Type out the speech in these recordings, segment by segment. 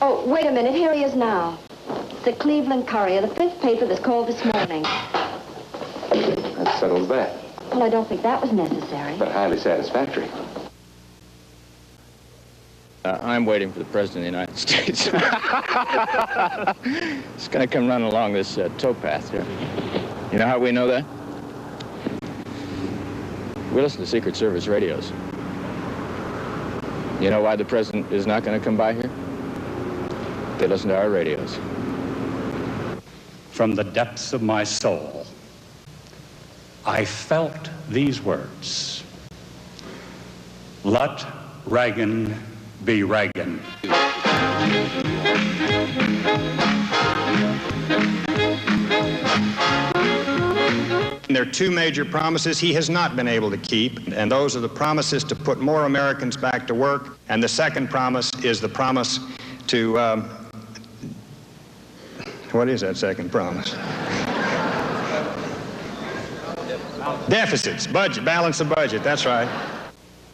Oh, wait a minute. Here he is now. The Cleveland Courier, the 5th paper that's called this morning. That settles that. Well, I don't think that was necessary. But highly satisfactory. I'm waiting for the President of the United States. It's going to come running along this towpath here. You know how we know that? We listen to Secret Service radios. You know why the President is not going to come by here? They listen to our radios. From the depths of my soul, I felt these words. Let Reagan be Reagan. There are two major promises he has not been able to keep, and those are the promises to put more Americans back to work, and the second promise is the promise to, what is that second promise? Deficits, budget, balance the budget, that's right.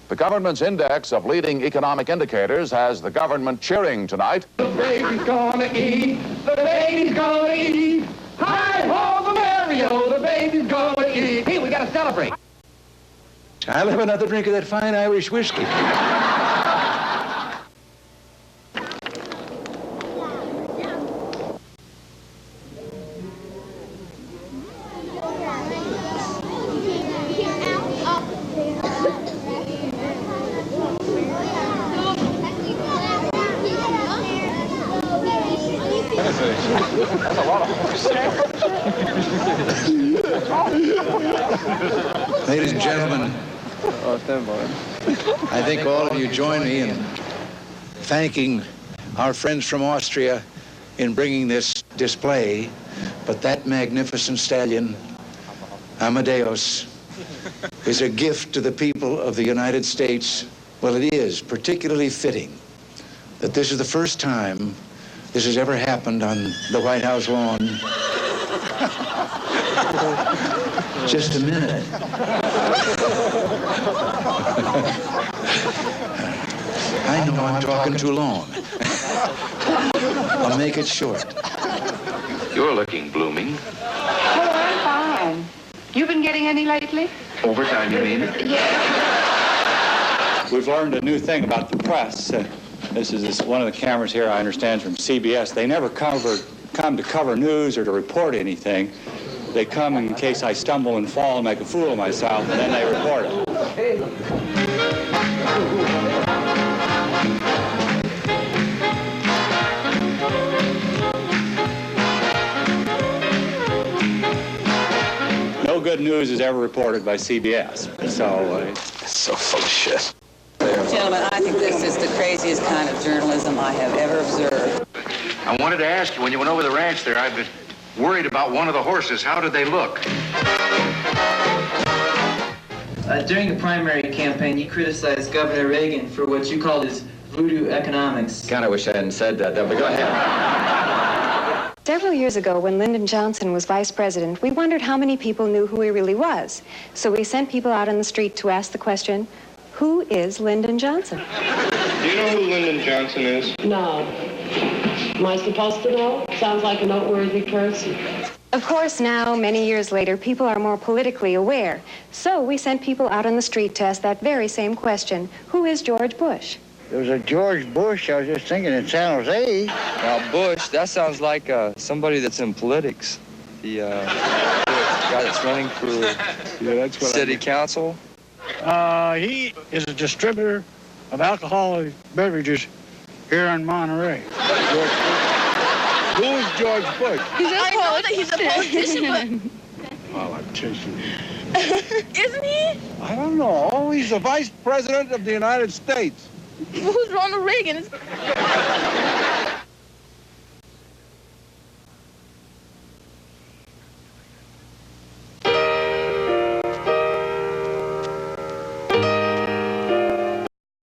The government's index of leading economic indicators has the government cheering tonight. The baby's gonna eat, the baby's gonna eat. Hi-ho, Mario, the baby's gonna eat. Hey, we gotta celebrate. I'll have another drink of that fine Irish whiskey. That's a lot of horse. Ladies and gentlemen, I think all of you join me in thanking our friends from Austria in bringing this display, but that magnificent stallion, Amadeus, is a gift to the people of the United States. Well, it is particularly fitting that this is the first time this has ever happened on the White House lawn. Just a minute. I know I'm talking too long. I'll make it short. You're looking blooming. Oh, I'm fine. You been getting any lately? Overtime, you mean? Yeah. We've learned a new thing about the press. This is one of the cameras here, I understand, from CBS. They never come to cover news or to report anything. They come in case I stumble and fall and make a fool of myself, and then they report it. No good news is ever reported by CBS. So, It's so full of shit. Gentlemen, I think this is the craziest kind of journalism I have ever observed. I wanted to ask you, when you went over the ranch there, I've been worried about one of the horses. How did they look? During the primary campaign, you criticized Governor Reagan for what you called his voodoo economics. Kind of wish I hadn't said that, but go ahead. Several years ago, when Lyndon Johnson was vice president, we wondered how many people knew who he really was. So we sent people out on the street to ask the question, who is Lyndon Johnson? Do you know who Lyndon Johnson is? No. Am I supposed to know? Sounds like a noteworthy person. Of course, now, many years later, people are more politically aware. So we sent people out on the street to ask that very same question, who is George Bush? There's a George Bush, I was just thinking, in San Jose. Now, Bush, that sounds like somebody that's in politics. The guy that's running for city council. He is a distributor of alcoholic beverages here in Monterey. Who is George Bush? He's a politician. Well, I'm chasing you. Isn't he? I don't know. He's the vice president of the United States. Who's Ronald Reagan?